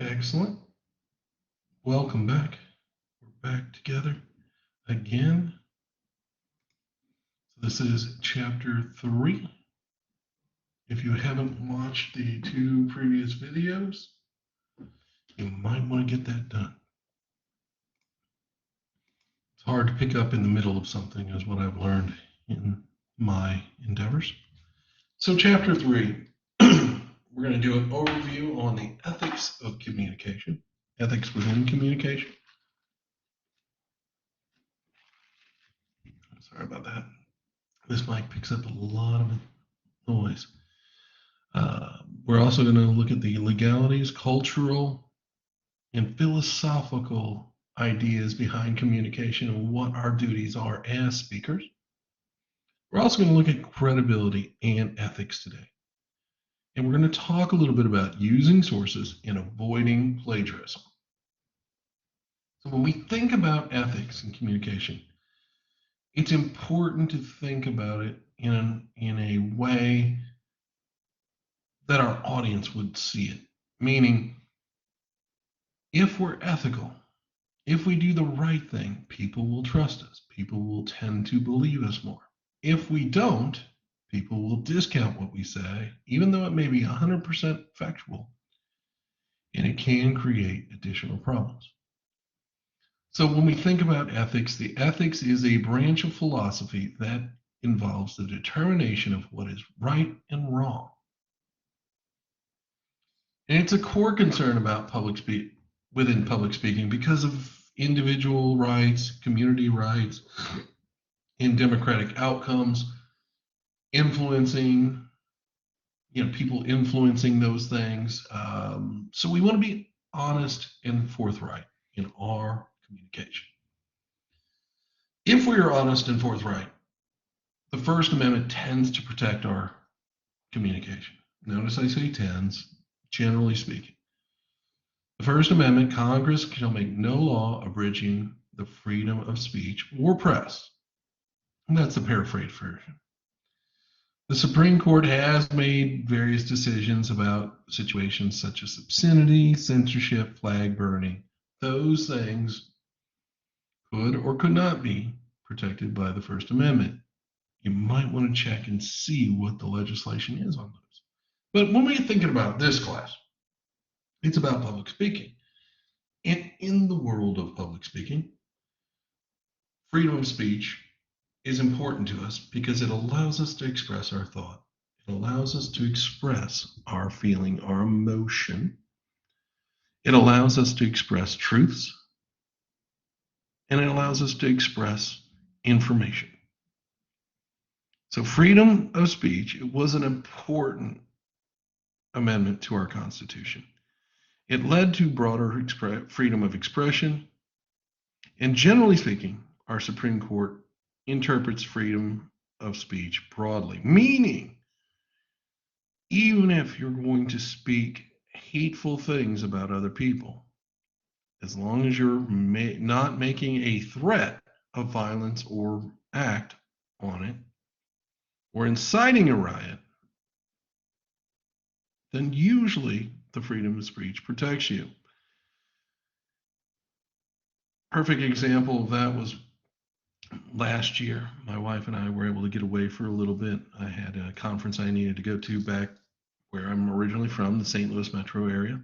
Excellent. Welcome back. We're back together again. So this is chapter 3. If you haven't watched the 2 previous videos, you might want to get that done. It's hard to pick up in the middle of something, is what I've learned in my endeavors. So chapter 3, we're going to do an overview on the ethics of communication, ethics within communication. Sorry about that. This mic picks up a lot of noise. We're also going to look at the legalities, cultural, and philosophical ideas behind communication and what our duties are as speakers. We're also going to look at credibility and ethics today. And we're going to talk a little bit about using sources and avoiding plagiarism. So when we think about ethics in communication, it's important to think about it in a way that our audience would see it. Meaning, if we're ethical, if we do the right thing, people will trust us. People will tend to believe us more. If we don't, people will discount what we say, even though it may be 100% factual, and it can create additional problems. So when we think about ethics, the ethics is a branch of philosophy that involves the determination of what is right and wrong. And it's a core concern about within public speaking because of individual rights, community rights, and democratic outcomes influencing, people influencing those things. So we want to be honest and forthright in our communication. If we are honest and forthright, the First Amendment tends to protect our communication. Notice I say tends, generally speaking. The First Amendment, Congress shall make no law abridging the freedom of speech or press. And that's the paraphrased version. The Supreme Court has made various decisions about situations such as obscenity, censorship, flag burning. Those things could or could not be protected by the First Amendment. You might want to check and see what the legislation is on those. But when we're thinking about this class, it's about public speaking. And in the world of public speaking, freedom of speech is important to us because it allows us to express our thought. It allows us to express our feeling, our emotion. It allows us to express truths. And it allows us to express information. So freedom of speech, it was an important amendment to our Constitution. It led to broader freedom of expression. And generally speaking, our Supreme Court interprets freedom of speech broadly, meaning even if you're going to speak hateful things about other people, as long as you're not making a threat of violence or act on it, or inciting a riot, then usually the freedom of speech protects you. Perfect example of that was last year. My wife and I were able to get away for a little bit. I had a conference I needed to go to back where I'm originally from, the St. Louis metro area.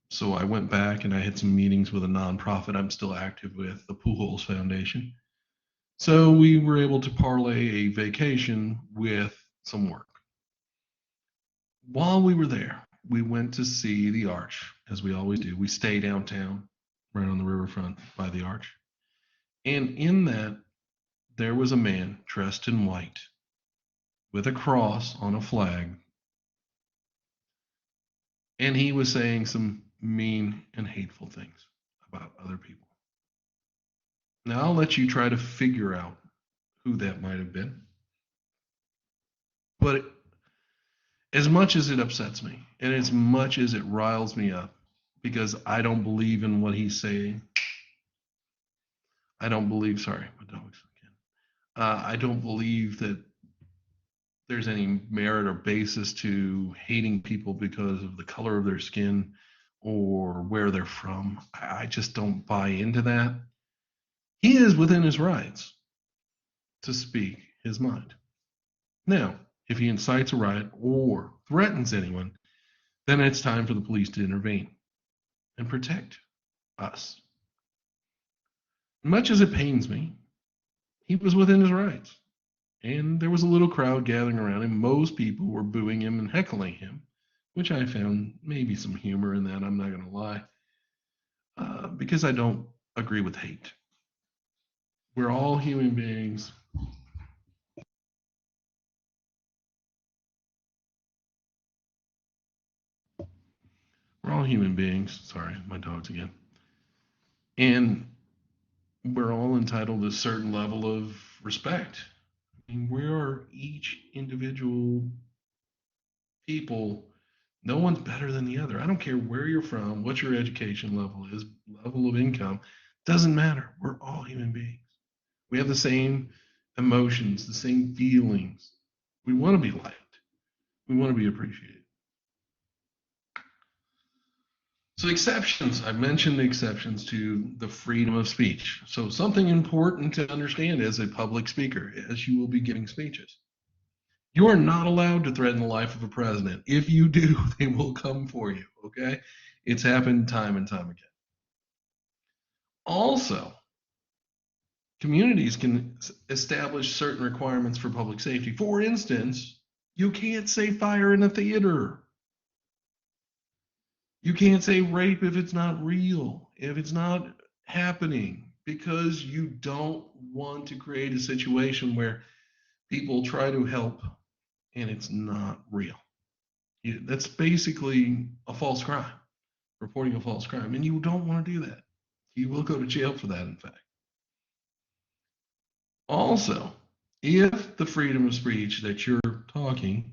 So I went back and I had some meetings with a nonprofit I'm still active with, the Pujols Foundation. So we were able to parlay a vacation with some work. While we were there, we went to see the Arch, as we always do. We stay downtown, right on the riverfront by the Arch. And in that, there was a man dressed in white with a cross on a flag. And he was saying some mean and hateful things about other people. Now, I'll let you try to figure out who that might have been. But as much as it upsets me, and as much as it riles me up, because I don't believe in what he's saying, I don't believe that there's any merit or basis to hating people because of the color of their skin. or where they're from. I just don't buy into that. He is within his rights to speak his mind. Now, if he incites a riot or threatens anyone, then it's time for the police to intervene and protect us. Much as it pains me, he was within his rights. And there was a little crowd gathering around him. Most people were booing him and heckling him, which I found maybe some humor in that, I'm not going to lie, because I don't agree with hate. We're all human beings. We're all human beings. Sorry, my dog's again. And we're all entitled to a certain level of respect. I mean, we are each individual people. No one's better than the other. I don't care where you're from, what your education level is, level of income. Doesn't matter. We're all human beings. We have the same emotions, the same feelings. We want to be liked. We want to be appreciated. So exceptions, I mentioned the exceptions to the freedom of speech. So something important to understand as a public speaker, as you will be giving speeches. You are not allowed to threaten the life of a president. If you do, they will come for you, okay? It's happened time and time again. Also, communities can establish certain requirements for public safety. For instance, you can't say fire in a theater. You can't say rape if it's not real, if it's not happening, because you don't want to create a situation where people try to help and it's not real. That's basically a false crime, reporting a false crime, and you don't want to do that. You will go to jail for that, in fact. Also, if the freedom of speech that you're talking,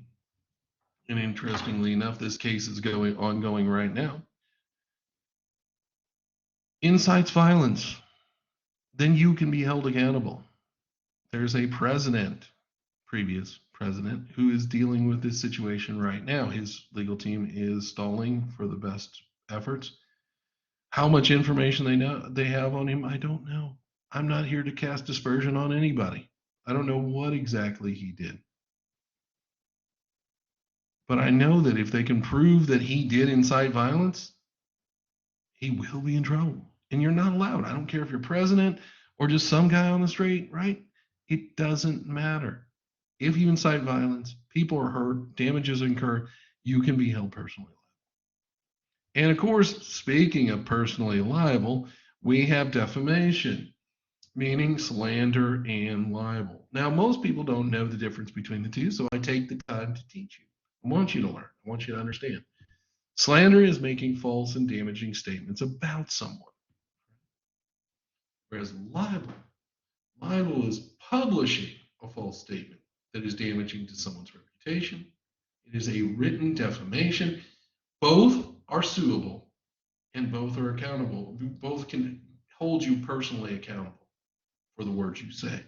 and interestingly enough, this case is ongoing right now, incites violence, then you can be held accountable. There's a president, previous president, who is dealing with this situation right now. His legal team is stalling for the best efforts. How much information they have on him, I don't know. I'm not here to cast dispersion on anybody. I don't know what exactly he did. But I know that if they can prove that he did incite violence, he will be in trouble. And you're not allowed. I don't care if you're president or just some guy on the street, right? It doesn't matter. If you incite violence, people are hurt, damages incur, you can be held personally liable. And of course, speaking of personally liable, we have defamation, meaning slander and libel. Now, most people don't know the difference between the two, so I take the time to teach you. I want you to learn. I want you to understand. Slander is making false and damaging statements about someone, whereas libel is publishing a false statement that is damaging to someone's reputation. It is a written defamation. Both are suable and both are accountable. Both can hold you personally accountable for the words you say.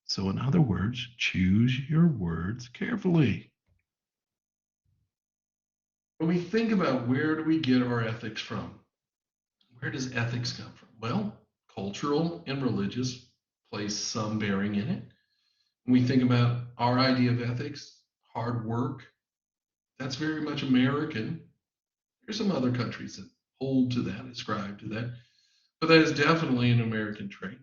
So, in other words, choose your words carefully. When we think about where do we get our ethics from, where does ethics come from? Well, cultural and religious place some bearing in it. When we think about our idea of ethics, hard work, that's very much American. There's some other countries that hold to that, ascribe to that, but that is definitely an American trait.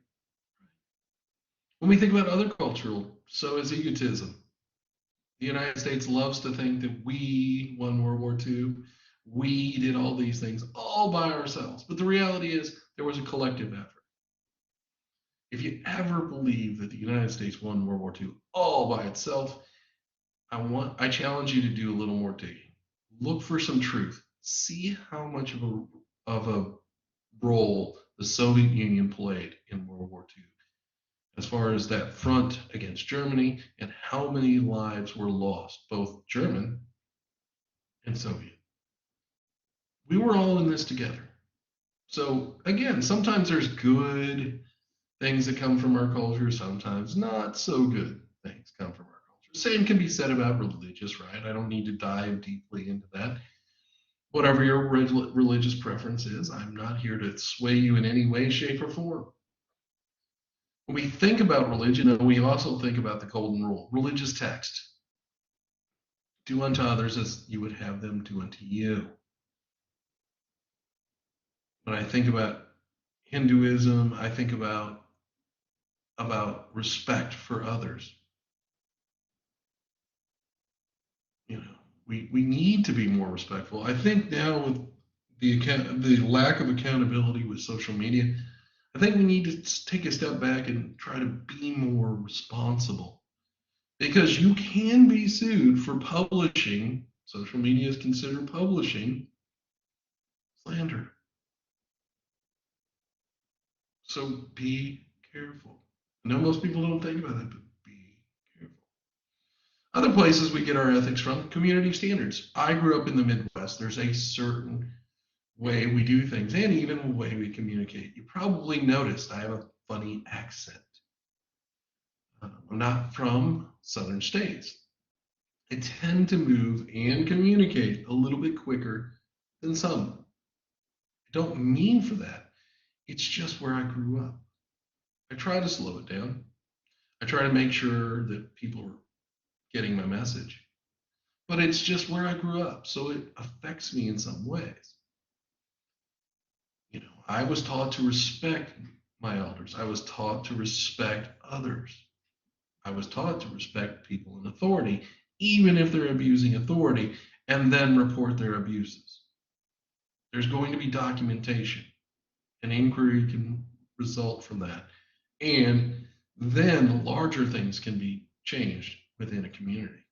When we think about other cultural, so is egotism. The United States loves to think that we won World War II. We did all these things all by ourselves. But the reality is there was a collective effort. If you ever believe that the United States won World War II all by itself, I challenge you to do a little more digging. Look for some truth. See how much of a role the Soviet Union played in World War II as far as that front against Germany and how many lives were lost, both German and Soviet. We were all in this together. So again, sometimes there's good things that come from our culture, sometimes not so good things come from our culture. Same can be said about religious, right? I don't need to dive deeply into that. Whatever your religious preference is, I'm not here to sway you in any way, shape, or form. When we think about religion, we also think about the golden rule, religious text. Do unto others as you would have them do unto you. When I think about Hinduism, I think about respect for others. You know, we need to be more respectful. I think now with the lack of accountability with social media, I think we need to take a step back and try to be more responsible because you can be sued for publishing. Social media is considered publishing slander. So be careful. I know most people don't think about that, but be careful. Other places we get our ethics from, community standards. I grew up in the Midwest. There's a certain way we do things and even a way we communicate. You probably noticed I have a funny accent. I'm not from southern states. I tend to move and communicate a little bit quicker than some. I don't mean for that. It's just where I grew up. I try to slow it down. I try to make sure that people are getting my message. But it's just where I grew up, so it affects me in some ways. You know, I was taught to respect my elders. I was taught to respect others. I was taught to respect people in authority, even if they're abusing authority, and then report their abuses. There's going to be documentation. An inquiry can result from that. And then the larger things can be changed within a community.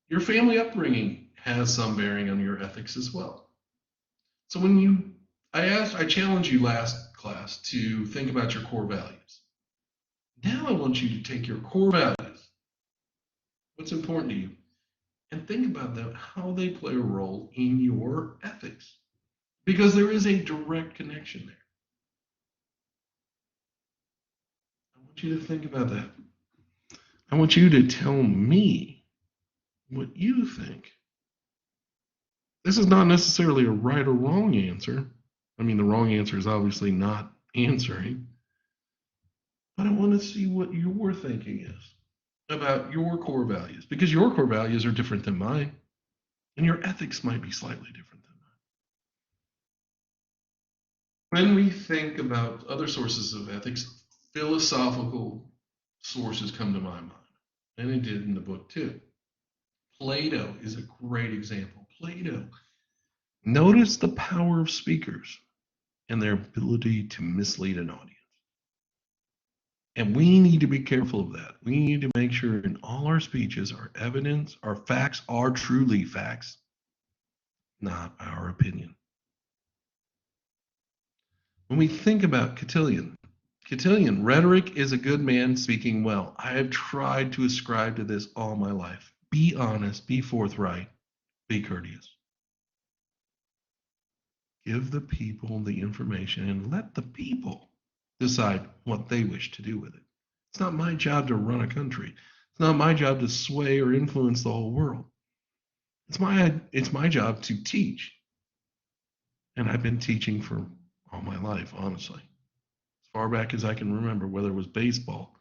Your family upbringing has some bearing on your ethics as well. So I challenged you last class to think about your core values. Now I want you to take your core values, what's important to you, and think about them, how they play a role in your ethics. Because there is a direct connection there. I want you to think about that. I want you to tell me what you think. This is not necessarily a right or wrong answer. I mean, the wrong answer is obviously not answering. But I want to see what your thinking is about your core values, because your core values are different than mine, and your ethics might be slightly different than mine. When we think about other sources of ethics, philosophical sources come to my mind, and it did in the book too. Plato is a great example. Plato. Notice the power of speakers and their ability to mislead an audience. And we need to be careful of that. We need to make sure in all our speeches, our evidence, our facts are truly facts, not our opinion. When we think about Cotillion, rhetoric is a good man speaking well. I have tried to ascribe to this all my life. Be honest, be forthright, be courteous. Give the people the information and let the people decide what they wish to do with it. It's not my job to run a country. It's not my job to sway or influence the whole world. It's my job to teach. And I've been teaching for all my life, honestly. As far back as I can remember, whether it was baseball,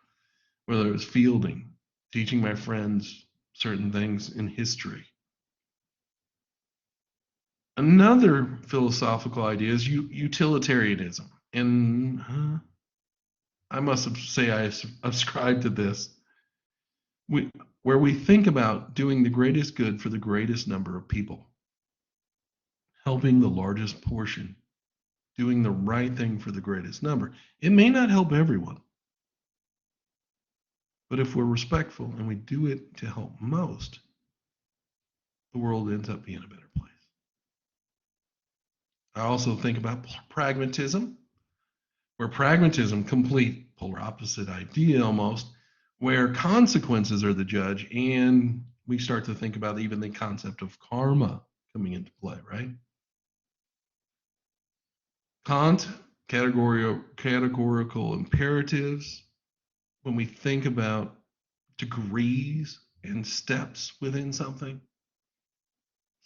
whether it was fielding, teaching my friends certain things in history. Another philosophical idea is utilitarianism. And I must say I subscribe to this, where we think about doing the greatest good for the greatest number of people, helping the largest portion, doing the right thing for the greatest number. It may not help everyone, but if we're respectful and we do it to help most, the world ends up being a better place. I also think about pragmatism, where pragmatism, complete polar opposite idea almost, where consequences are the judge, and we start to think about even the concept of karma coming into play, right? Kant, categorical imperatives, when we think about degrees and steps within something.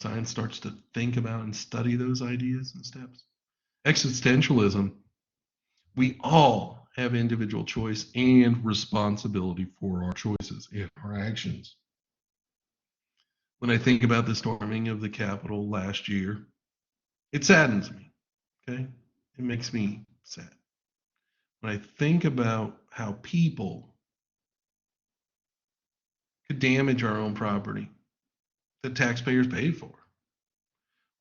Science starts to think about and study those ideas and steps. Existentialism, we all have individual choice and responsibility for our choices and our actions. When I think about the storming of the Capitol last year, it saddens me. Okay? It makes me sad. When I think about how people could damage our own property that taxpayers paid for.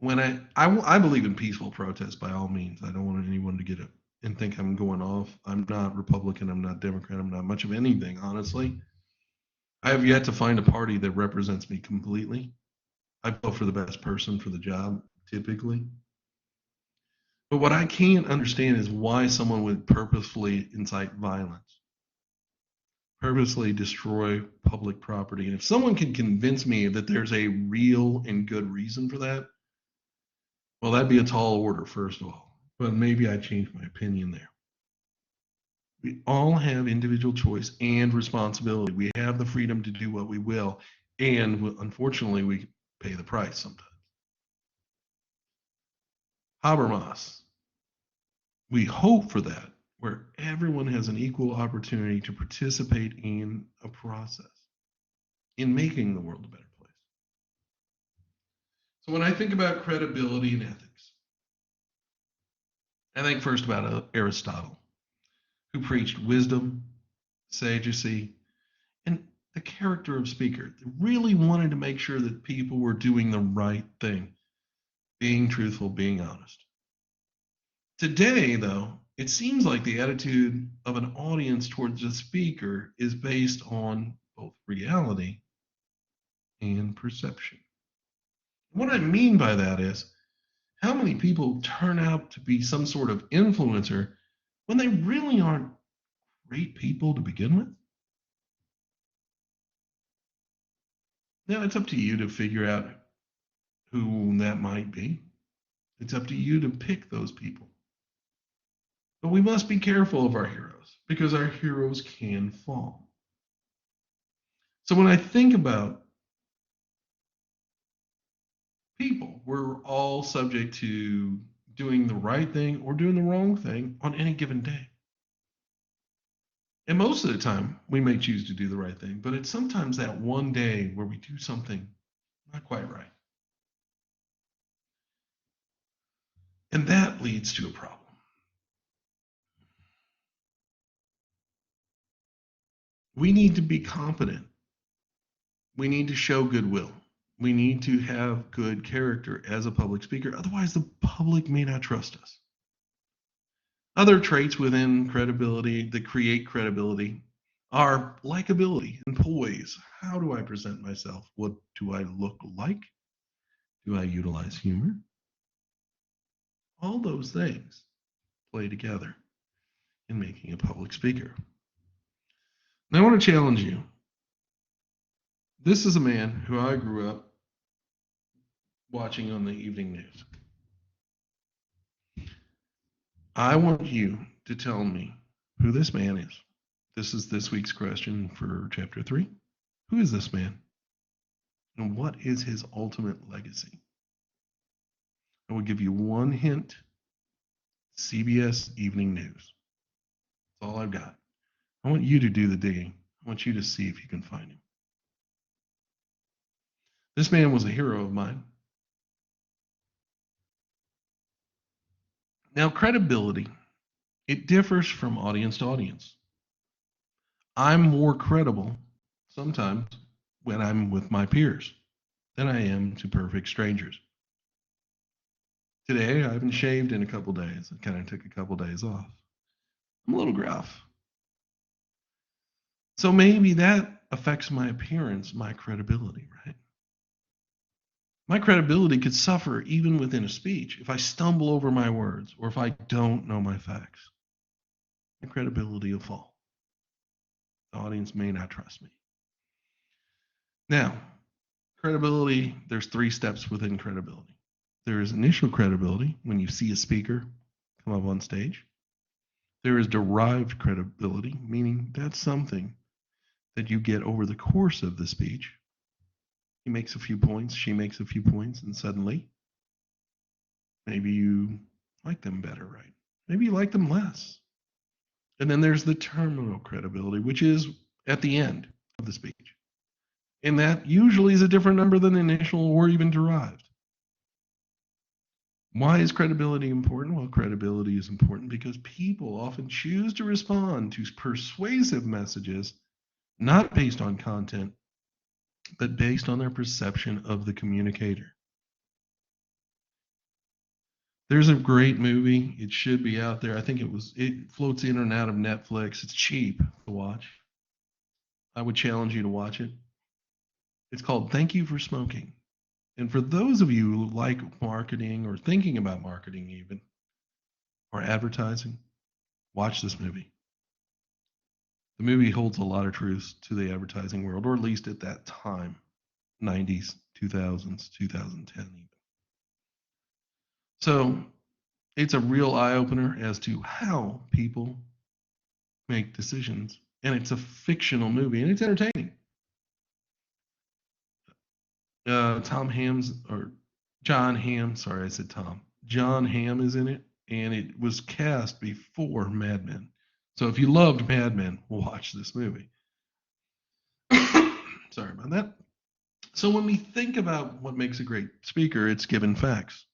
When I believe in peaceful protest by all means. I don't want anyone to get it and think I'm going off. I'm not Republican. I'm not Democrat. I'm not much of anything, honestly. I have yet to find a party that represents me completely. I vote for the best person for the job, typically. But what I can't understand is why someone would purposefully incite violence, purposely destroy public property. And if someone can convince me that there's a real and good reason for that, well, that'd be a tall order, first of all. But maybe I changed my opinion there. We all have individual choice and responsibility. We have the freedom to do what we will. And unfortunately, we pay the price sometimes. Habermas, we hope for that, where everyone has an equal opportunity to participate in a process in making the world a better place. So when I think about credibility and ethics, I think first about Aristotle, who preached wisdom, sagacity, and the character of speaker. They really wanted to make sure that people were doing the right thing, being truthful, being honest. Today, though, it seems like the attitude of an audience towards the speaker is based on both reality and perception. What I mean by that is, how many people turn out to be some sort of influencer when they really aren't great people to begin with? Now, it's up to you to figure out who that might be. It's up to you to pick those people. But we must be careful of our heroes because our heroes can fall. So when I think about people, we're all subject to doing the right thing or doing the wrong thing on any given day. And most of the time, we may choose to do the right thing, but it's sometimes that one day where we do something not quite right. And that leads to a problem. We need to be competent. We need to show goodwill. We need to have good character as a public speaker. Otherwise, the public may not trust us. Other traits within credibility that create credibility are likability and poise. How do I present myself? What do I look like? Do I utilize humor? All those things play together in making a public speaker. Now, I want to challenge you. This is a man who I grew up watching on the evening news. I want you to tell me who this man is. This is this week's question for chapter 3. Who is this man? And what is his ultimate legacy? I will give you one hint. CBS Evening News. That's all I've got. I want you to do the digging. I want you to see if you can find him. This man was a hero of mine. Now, credibility, it differs from audience to audience. I'm more credible sometimes when I'm with my peers than I am to perfect strangers. Today, I haven't shaved in a couple days. I kind of took a couple days off. I'm a little gruff. So maybe that affects my appearance, my credibility, right? My credibility could suffer even within a speech if I stumble over my words or if I don't know my facts. My credibility will fall. The audience may not trust me. Now, credibility, there's 3 steps within credibility. There is initial credibility when you see a speaker come up on stage. There is derived credibility, meaning that's something that you get over the course of the speech. He makes a few points, she makes a few points, and suddenly maybe you like them better, right? Maybe you like them less. And then there's the terminal credibility, which is at the end of the speech. And that usually is a different number than the initial or even derived. Why is credibility important? Well, credibility is important because people often choose to respond to persuasive messages not based on content, but based on their perception of the communicator. There's a great movie. It should be out there. I think it floats in and out of Netflix. It's cheap to watch. I would challenge you to watch it. It's called Thank You for Smoking. And for those of you who like marketing or thinking about marketing even or advertising, watch this movie. The movie holds a lot of truths to the advertising world, or at least at that time, 90s, 2000s, 2010 even. So it's a real eye opener as to how people make decisions. And it's a fictional movie and it's entertaining. Tom Ham's or John Hamm, sorry, I said Tom. John Hamm is in it, and it was cast before Mad Men. So if you loved Mad Men, watch this movie. Sorry about that. So when we think about what makes a great speaker, it's given facts,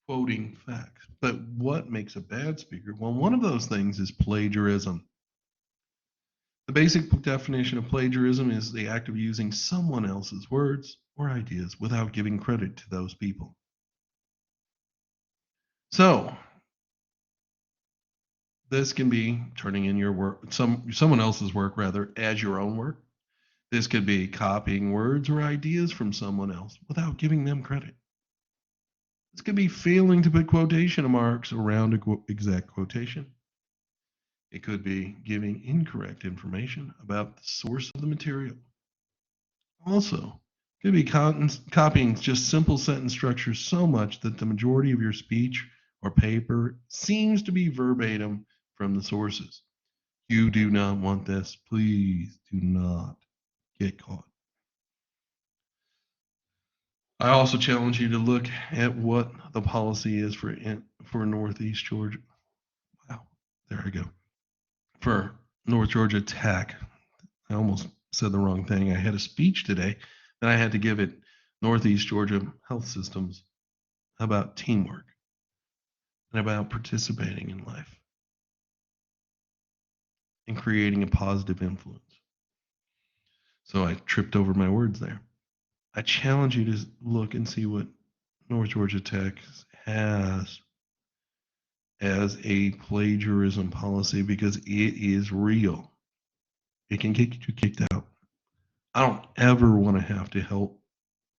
quoting facts. But what makes a bad speaker? Well, one of those things is plagiarism. The basic definition of plagiarism is the act of using someone else's words or ideas without giving credit to those people. So this can be turning in your work, someone else's work rather, as your own work. This could be copying words or ideas from someone else without giving them credit. This could be failing to put quotation marks around an exact quotation. It could be giving incorrect information about the source of the material. Also, it could be copying just simple sentence structures so much that the majority of your speech or paper seems to be verbatim from the sources. You do not want this. Please do not get caught. I also challenge you to look at what the policy is for Northeast Georgia. Wow, there I go. For North Georgia Tech. I almost said the wrong thing. I had a speech today that I had to give at Northeast Georgia Health Systems about teamwork and about participating in life and creating a positive influence. So I tripped over my words there. I challenge you to look and see what North Georgia Tech has as a plagiarism policy because it is real. It can get you kicked out. I don't ever want to have to help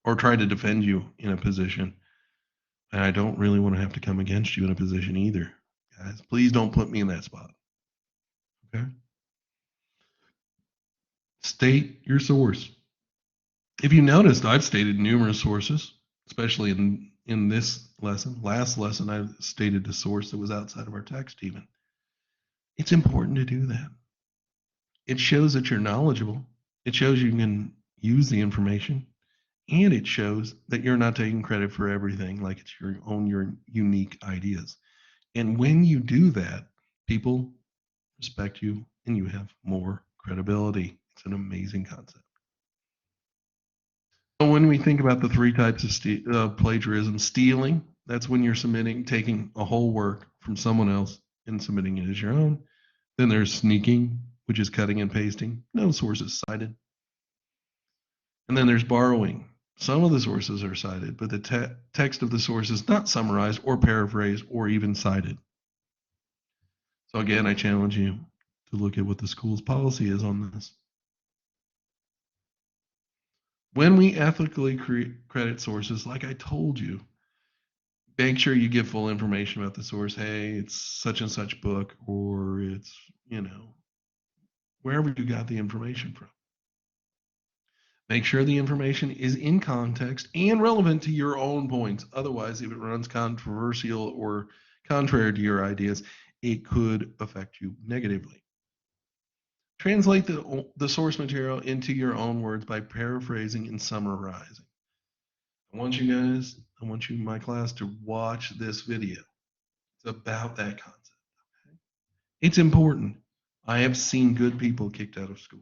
or try to defend you in a position. And I don't really want to have to come against you in a position either. Guys, please don't put me in that spot. Okay? State your source. If you noticed, I've stated numerous sources, especially in this lesson. Last lesson, I stated a source that was outside of our text even. It's important to do that. It shows that you're knowledgeable. It shows you can use the information. And it shows that you're not taking credit for everything, like it's your unique ideas. And when you do that, people respect you and you have more credibility. It's an amazing concept. So when we think about the three types of plagiarism, stealing, that's when you're taking a whole work from someone else and submitting it as your own. Then there's sneaking, which is cutting and pasting, no sources cited. And then there's borrowing. Some of the sources are cited, but the text of the source is not summarized or paraphrased or even cited. So again, I challenge you to look at what the school's policy is on this. When we ethically credit sources, like I told you, make sure you give full information about the source. Hey, it's such and such book, or it's, wherever you got the information from. Make sure the information is in context and relevant to your own points. Otherwise, if it runs controversial or contrary to your ideas, it could affect you negatively. Translate the source material into your own words by paraphrasing and summarizing. I want you, my class, to watch this video. It's about that concept. Okay? It's important. I have seen good people kicked out of school.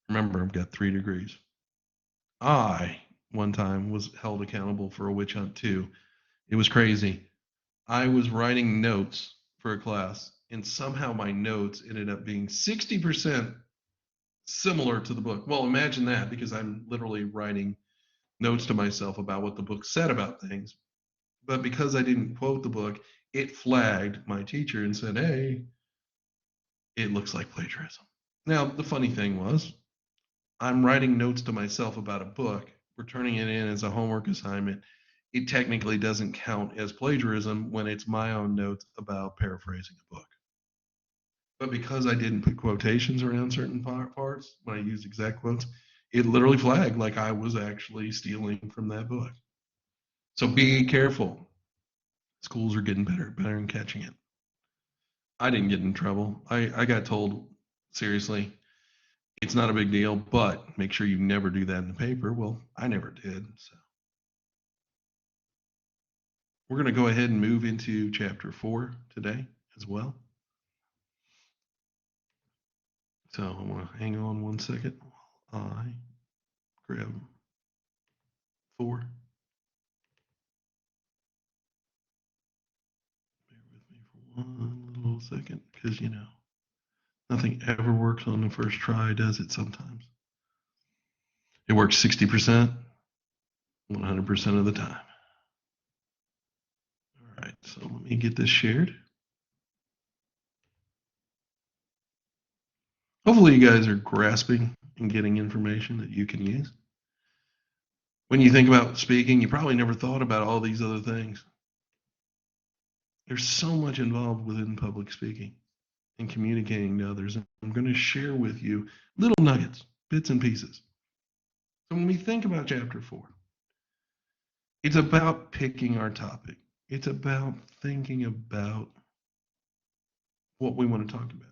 Remember, I've got 3 degrees. I, one time, was held accountable for a witch hunt too. It was crazy. I was writing notes for a class, and somehow my notes ended up being 60% similar to the book. Well, imagine that, because I'm literally writing notes to myself about what the book said about things. But because I didn't quote the book, it flagged my teacher and said, hey, it looks like plagiarism. Now, the funny thing was, I'm writing notes to myself about a book. We're turning it in as a homework assignment. It technically doesn't count as plagiarism when it's my own notes about paraphrasing a book. But because I didn't put quotations around certain parts when I used exact quotes, it literally flagged like I was actually stealing from that book. So be careful. Schools are getting better in catching it. I didn't get in trouble. I got told, seriously, it's not a big deal, but make sure you never do that in the paper. Well, I never did. So we're going to go ahead and move into chapter 4 today as well. So I want to hang on one second while I grab 4. Bear with me for one little second, because nothing ever works on the first try, does it? Sometimes it works 60%, 100% of the time. All right, so let me get this shared. Hopefully you guys are grasping and getting information that you can use. When you think about speaking, you probably never thought about all these other things. There's so much involved within public speaking and communicating to others. And I'm going to share with you little nuggets, bits and pieces. So when we think about chapter 4, it's about picking our topic. It's about thinking about what we want to talk about.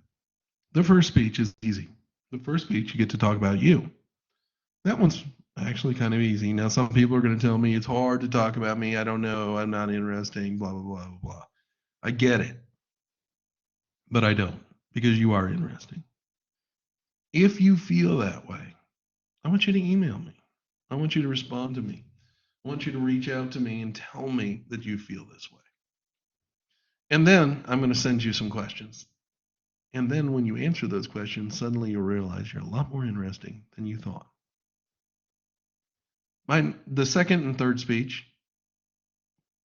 The first speech is easy. The first speech, you get to talk about you. That one's actually kind of easy. Now, some people are going to tell me it's hard to talk about me. I don't know. I'm not interesting, blah, blah, blah, blah, blah. I get it. But I don't, because you are interesting. If you feel that way, I want you to email me. I want you to respond to me. I want you to reach out to me and tell me that you feel this way. And then I'm going to send you some questions. And then when you answer those questions, suddenly you'll realize you're a lot more interesting than you thought. The second and third speech,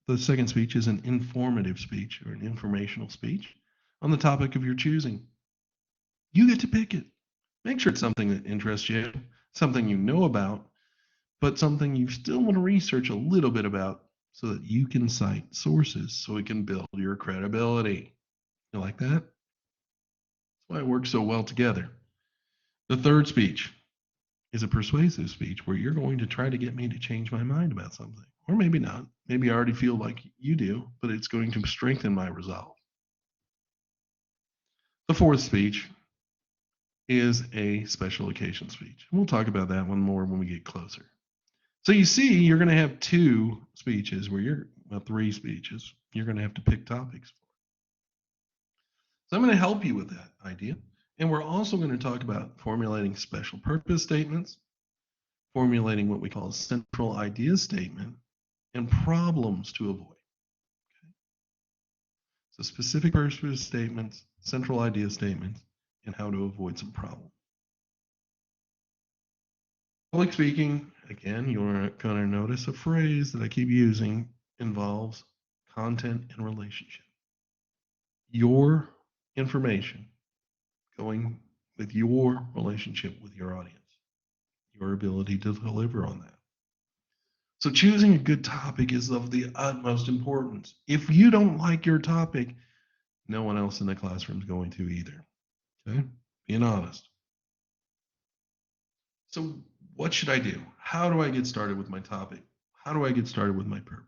the second speech is an informative speech or an informational speech on the topic of your choosing. You get to pick it. Make sure it's something that interests you, something you know about, but something you still want to research a little bit about so that you can cite sources so it can build your credibility. You like that? That's why it works so well together. The third speech is a persuasive speech where you're going to try to get me to change my mind about something. Or maybe not. Maybe I already feel like you do, but it's going to strengthen my resolve. The fourth speech is a special occasion speech. We'll talk about that one more when we get closer. So you see, you're going to have 2 speeches where 3 speeches. You're going to have to pick topics for. So I'm going to help you with that idea. And we're also going to talk about formulating special purpose statements, formulating what we call a central idea statement, and problems to avoid. Okay? So specific purpose statements, central idea statements, and how to avoid some problems. Public speaking, again, you're going to notice a phrase that I keep using, involves content and relationship. Your information going with your relationship with your audience, your ability to deliver on that. So choosing a good topic is of the utmost importance. If you don't like your topic, no one else in the classroom is going to either. Okay? Being honest. So what should I do? How do I get started with my topic? How do I get started with my purpose?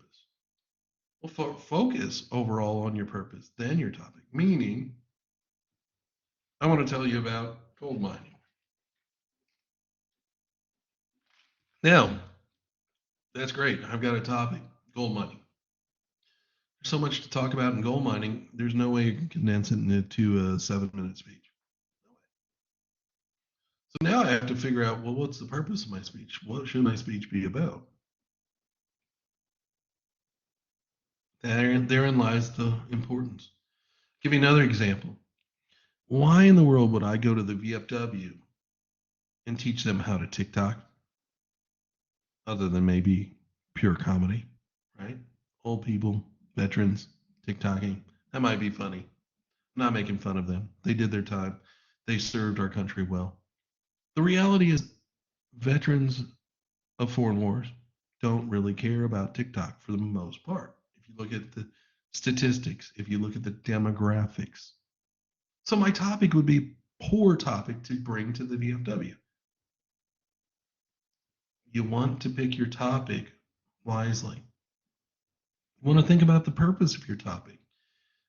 Well, focus overall on your purpose, then your topic. Meaning, I want to tell you about gold mining. Now, that's great. I've got a topic, gold mining. There's so much to talk about in gold mining. There's no way you can condense it into a 7-minute speech. So now I have to figure out, well, what's the purpose of my speech? What should my speech be about? Therein lies the importance. Give you another example. Why in the world would I go to the VFW and teach them how to TikTok, other than maybe pure comedy, right? Old people, veterans, TikToking. That might be funny. I'm not making fun of them. They did their time. They served our country well. The reality is, veterans of foreign wars don't really care about TikTok for the most part. If you look at the statistics, if you look at the demographics. So my topic would be poor topic to bring to the VFW. You want to pick your topic wisely. You want to think about the purpose of your topic.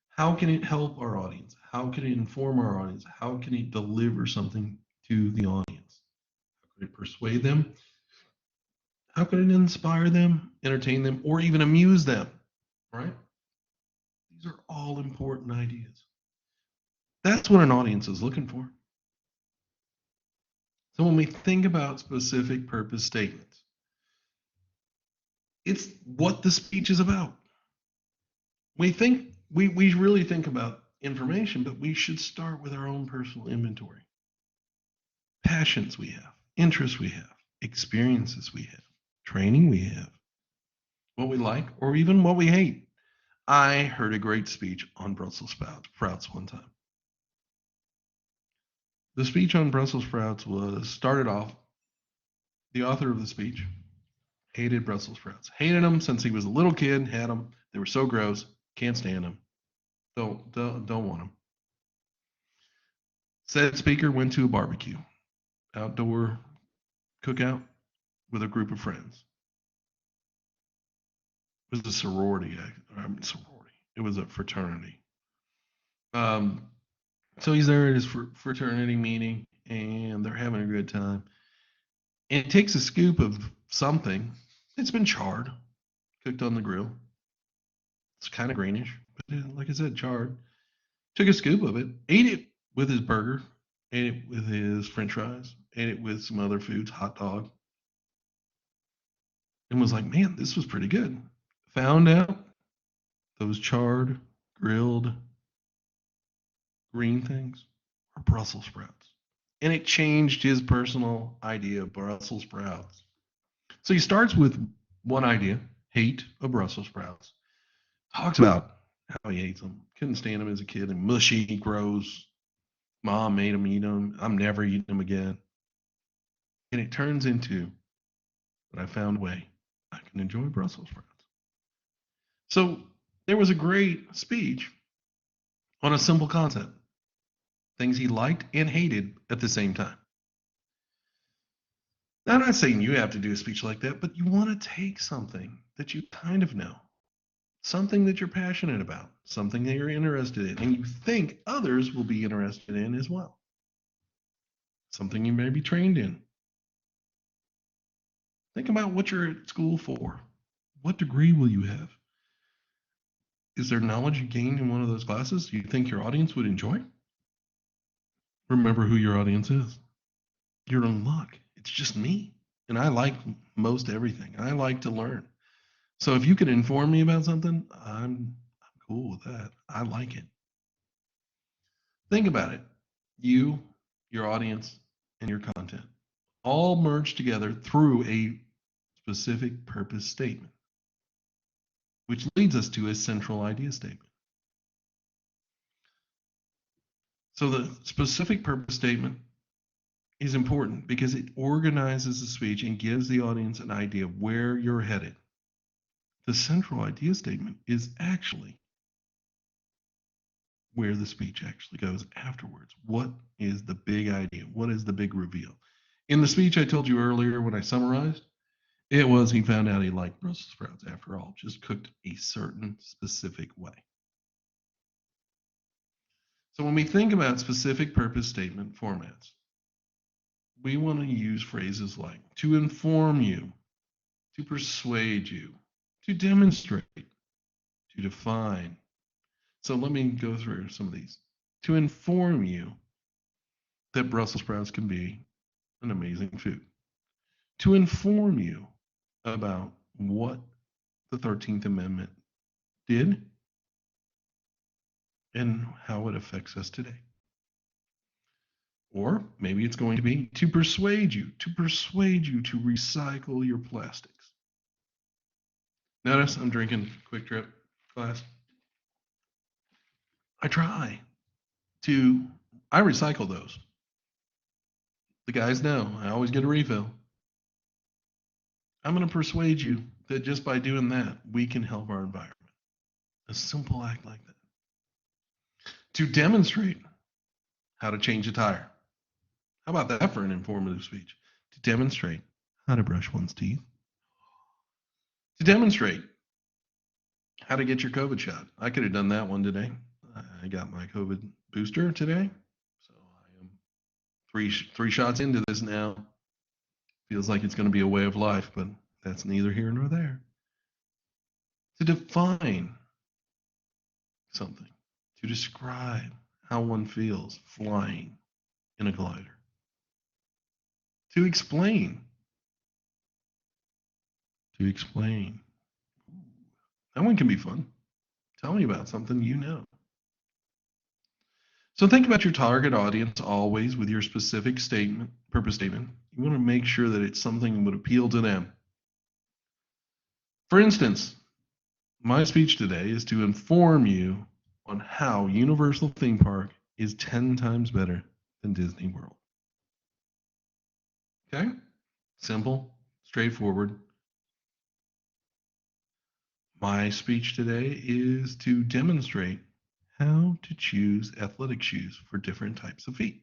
How can it help our audience? How can it inform our audience? How can it deliver something to the audience? How can it persuade them? How can it inspire them, entertain them, or even amuse them? Right? These are all important ideas. That's what an audience is looking for. So when we think about specific purpose statements, it's what the speech is about. We really think about information, but we should start with our own personal inventory. Passions we have, interests we have, experiences we have, training we have, what we like, or even what we hate. I heard a great speech on Brussels sprouts one time. The speech on Brussels sprouts was started off, the author of the speech hated Brussels sprouts. Hated them since he was a little kid, had them. They were so gross, can't stand them. Don't want them. Said speaker went to a barbecue, outdoor cookout with a group of friends. It was a sorority. Sorority. It was a fraternity. Um, so he's there at his fraternity meeting, and they're having a good time. And it takes a scoop of something. It's been charred, cooked on the grill. It's kind of greenish, but like I said, charred. Took a scoop of it, ate it with his burger, ate it with his French fries, ate it with some other foods, hot dog, and was like, "Man, this was pretty good." Found out those charred, grilled green things are Brussels sprouts. And it changed his personal idea of Brussels sprouts. So he starts with one idea, hate of Brussels sprouts. Talks about how he hates them. Couldn't stand them as a kid and mushy, gross. Mom made him eat them. I'm never eating them again. And it turns into, but I found a way I can enjoy Brussels sprouts. So there was a great speech on a simple concept, things he liked and hated at the same time. Now, I'm not saying you have to do a speech like that, but you want to take something that you kind of know, something that you're passionate about, something that you're interested in, and you think others will be interested in as well, something you may be trained in. Think about what you're at school for. What degree will you have? Is there knowledge you gained in one of those classes you think your audience would enjoy? Remember who your audience is. You're in luck. It's just me. And I like most everything. I like to learn. So if you can inform me about something, I'm cool with that. I like it. Think about it. You, your audience, and your content all merge together through a specific purpose statement, which leads us to a central idea statement. So the specific purpose statement is important because it organizes the speech and gives the audience an idea of where you're headed. The central idea statement is actually where the speech actually goes afterwards. What is the big idea? What is the big reveal? In the speech I told you earlier when I summarized, it was he found out he liked Brussels sprouts after all, just cooked a certain specific way. So when we think about specific purpose statement formats, we want to use phrases like to inform you, to persuade you, to demonstrate, to define. So let me go through some of these. To inform you that Brussels sprouts can be an amazing food. To inform you about what the 13th Amendment did and how it affects us today. Or maybe it's going to be to persuade you to recycle your plastics. Notice I'm drinking Quick Trip glass. I recycle those. The guys know I always get a refill. I'm going to persuade you that just by doing that, we can help our environment. A simple act like that. To demonstrate how to change a tire. How about that for an informative speech? To demonstrate how to brush one's teeth. To demonstrate how to get your COVID shot. I could have done that one today. I got my COVID booster today. So I am three shots into this now. Feels like it's going to be a way of life, but that's neither here nor there. To define something, to describe how one feels flying in a glider. To explain. That one can be fun. Tell me about something you know. So think about your target audience always with your specific statement, purpose statement. You want to make sure that it's something that would appeal to them. For instance, my speech today is to inform you on how Universal Theme Park is 10 times better than Disney World. Okay? Simple, straightforward. My speech today is to demonstrate how to choose athletic shoes for different types of feet.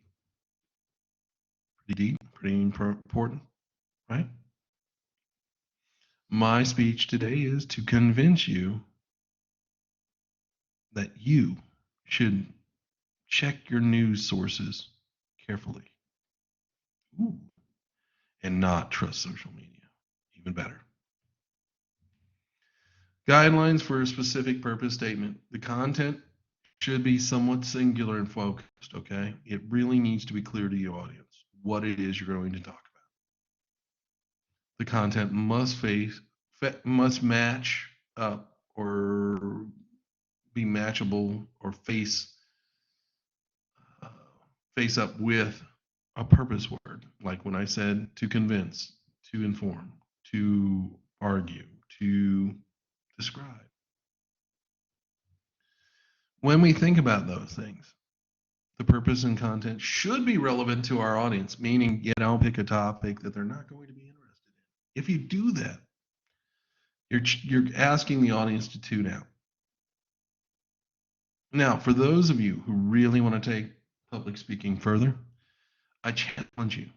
Pretty deep, pretty important, right? My speech today is to convince you that you should check your news sources carefully. Ooh. And not trust social media. Even better. Guidelines for a specific purpose statement. The content should be somewhat singular and focused, okay? It really needs to be clear to your audience what it is you're going to talk about. The content must match up or be matchable or face up with a purpose word, like when I said to convince, to inform, to argue, to describe. When we think about those things, the purpose and content should be relevant to our audience, meaning you don't pick a topic that they're not going to be interested in. If you do that, you're asking the audience to tune out. Now, for those of you who really want to take public speaking further, I challenge you.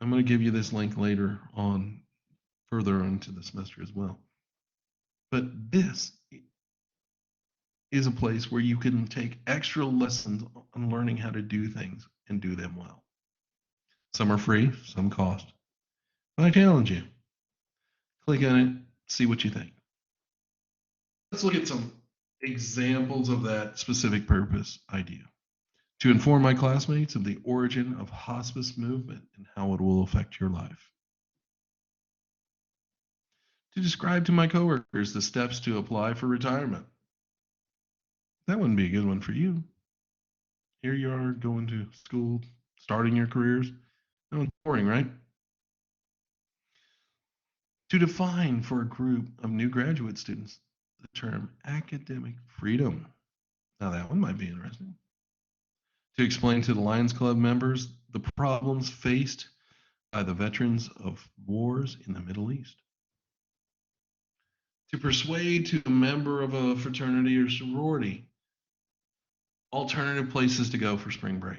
I'm going to give you this link later on, further into the semester as well. But this is a place where you can take extra lessons on learning how to do things and do them well. Some are free, some cost. But I challenge you. Click on it, see what you think. Let's look at some examples of that specific purpose idea. To inform my classmates of the origin of hospice movement and how it will affect your life. To describe to my coworkers the steps to apply for retirement. That wouldn't be a good one for you. Here you are going to school, starting your careers. That one's boring, right? To define for a group of new graduate students the term academic freedom. Now that one might be interesting. To explain to the Lions Club members the problems faced by the veterans of wars in the Middle East. To persuade to a member of a fraternity or sorority alternative places to go for spring break.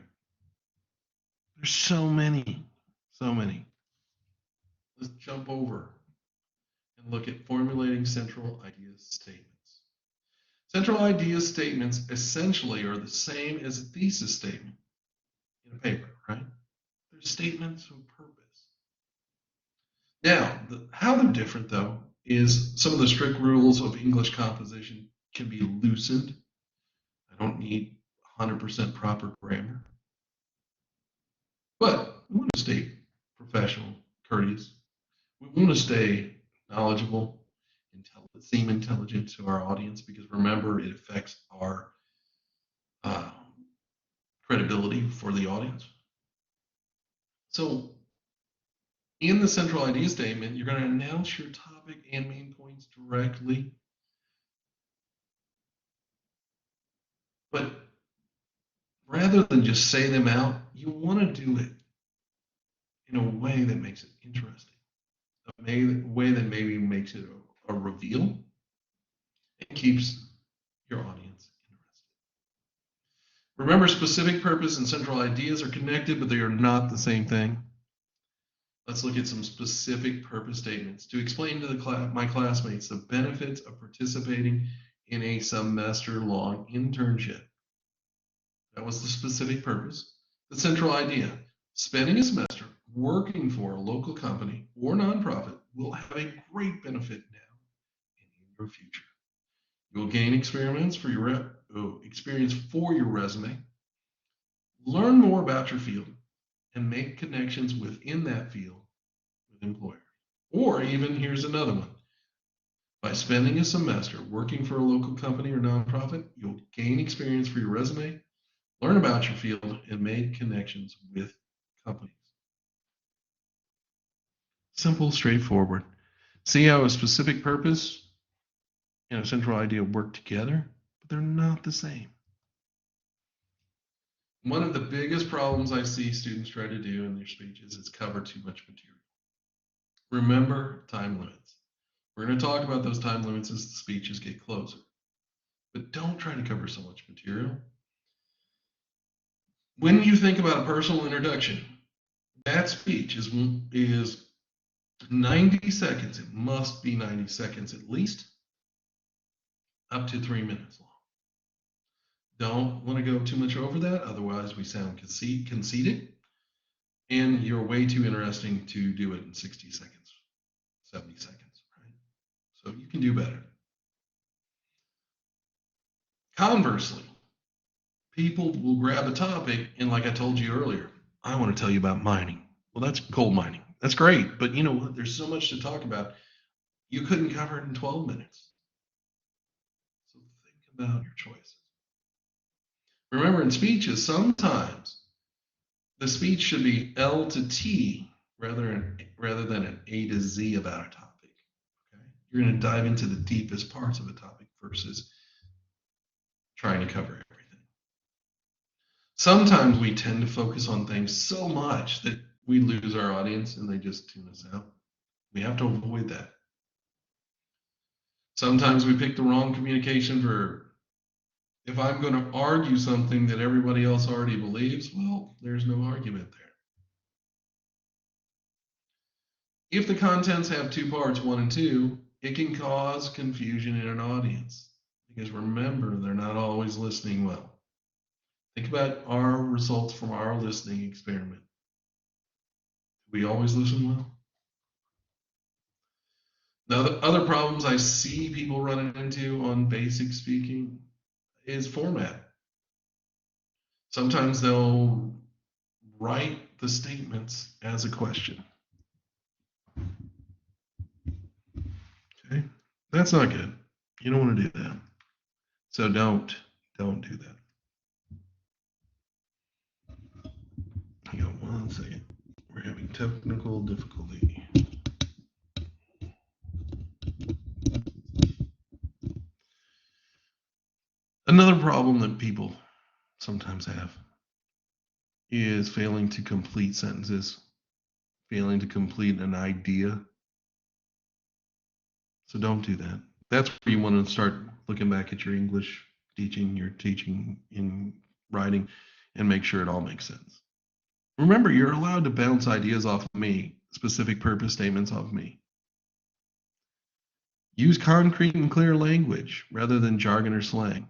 There's so many. Let's jump over and look at formulating central idea statements. Central idea statements essentially are the same as a thesis statement in a paper, right? They're statements of purpose. Now, how they're different, though, is some of the strict rules of English composition can be loosened. I don't need 100% proper grammar. But we want to stay professional, courteous. We want to stay knowledgeable, seem intelligent to our audience, because remember, it affects our uh, credibility for the audience. So in the central idea statement, you're going to announce your topic and main points directly. But rather than just say them out, you want to do it in a way that makes it interesting, a way that maybe makes it a reveal and keeps your audience interested. Remember, specific purpose and central ideas are connected, but they are not the same thing. Let's look at some specific purpose statements to explain to my classmates the benefits of participating in a semester-long internship. That was the specific purpose. The central idea: spending a semester working for a local company or nonprofit will have a great benefit now and in your future. You'll gain experience for your resume, learn more about your field, and make connections within that field with employers. Or even, here's another one. By spending a semester working for a local company or nonprofit, you'll gain experience for your resume, learn about your field, and make connections with companies. Simple, straightforward. See how a specific purpose and a central idea work together, but they're not the same. One of the biggest problems I see students try to do in their speeches is cover too much material. Remember time limits. We're going to talk about those time limits as the speeches get closer. But don't try to cover so much material. When you think about a personal introduction, that speech is 90 seconds. It must be 90 seconds at least, up to 3 minutes long. Don't want to go too much over that, otherwise we sound conceited, and you're way too interesting to do it in 60 seconds, 70 seconds, right? So you can do better. Conversely, people will grab a topic, and like I told you earlier, I want to tell you about mining. Well, that's coal mining. That's great, but you know what? There's so much to talk about. You couldn't cover it in 12 minutes. So think about your choices. Remember, in speeches, sometimes the speech should be L to T rather than an A to Z about a topic. Okay? You're going to dive into the deepest parts of a topic versus trying to cover everything. Sometimes we tend to focus on things so much that we lose our audience and they just tune us out. We have to avoid that. Sometimes we pick the wrong communication verb. If I'm going to argue something that everybody else already believes, well, there's no argument there. If the contents have two parts, 1 and 2, it can cause confusion in an audience. Because remember, they're not always listening well. Think about our results from our listening experiment. Do we always listen well? Now, the other problems I see people running into on basic speaking is format. Sometimes they'll write the statements as a question. Okay, that's not good. You don't want to do that. So don't do that. Hang on 1 second. We're having technical difficulty. Another problem that people sometimes have is failing to complete sentences, failing to complete an idea. So don't do that. That's where you want to start looking back at your English teaching, your teaching in writing, and make sure it all makes sense. Remember, you're allowed to bounce ideas off of me, specific purpose statements off of me. Use concrete and clear language rather than jargon or slang.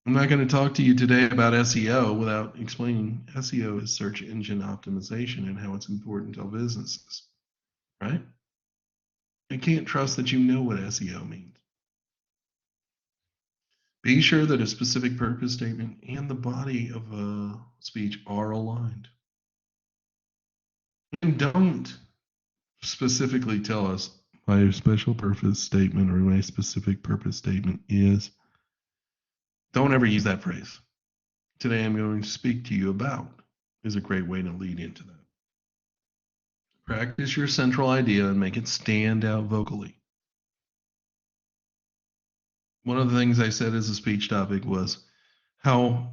I'm not going to talk to you today about SEO without explaining SEO is search engine optimization and how it's important to businesses, right? I can't trust that you know what SEO means. Be sure that a specific purpose statement and the body of a speech are aligned. And don't specifically tell us my special purpose statement or my specific purpose statement is. Don't ever use that phrase. Today I'm going to speak to you about is a great way to lead into that. Practice your central idea and make it stand out vocally. One of the things I said as a speech topic was how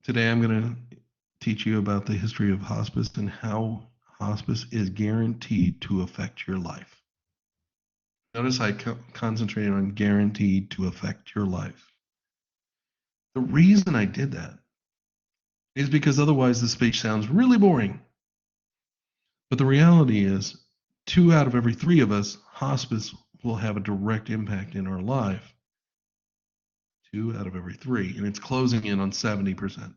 today I'm going to teach you about the history of hospice and how hospice is guaranteed to affect your life. Notice I concentrated on guaranteed to affect your life. The reason I did that is because otherwise the speech sounds really boring. But the reality is, 2 out of every 3 of us, hospice will have a direct impact in our life. 2 out of every 3, and it's closing in on 70%.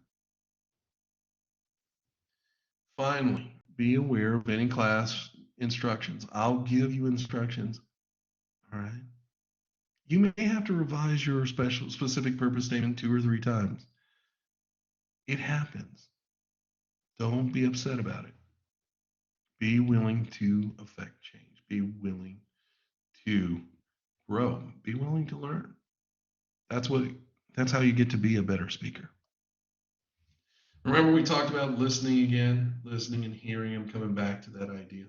Finally, be aware of any class instructions. I'll give you instructions, all right? You may have to revise your specific purpose statement 2 or 3 times. It happens. Don't be upset about it. Be willing to affect change. Be willing to grow. Be willing to learn. That's how you get to be a better speaker. Remember we talked about listening again, listening and hearing. I'm coming back to that idea.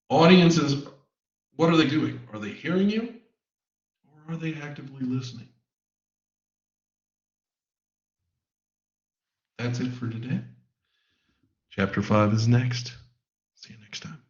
Audiences, what are they doing? Are they hearing you or are they actively listening? That's it for today. Chapter 5 is next. See you next time.